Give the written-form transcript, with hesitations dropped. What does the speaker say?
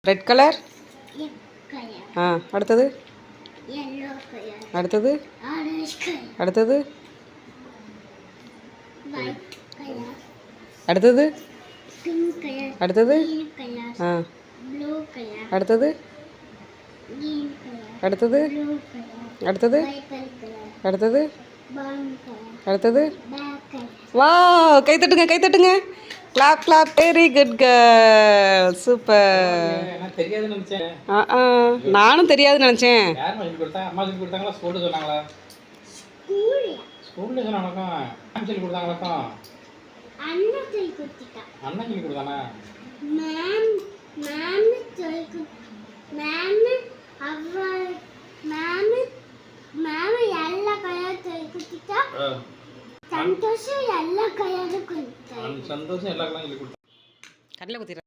Red colour. அடுத்தது அடுத்தது அடுத்தது அடுத்தது அடுத்தது அடுத்தது அடுத்தது அடுத்தது அடுத்தது அடுத்தது. வா, கை தட்டுங்க, கை தட்டுங்க. Clap clap. Very good girl. Super. நானும் தெரியாதுன்னு நினச்சேன். ಸಂತೋಷ ಎಲ್ಲ ಕೈಯಾಗ ಕಡಲೆ ಗೊತ್ತಿರ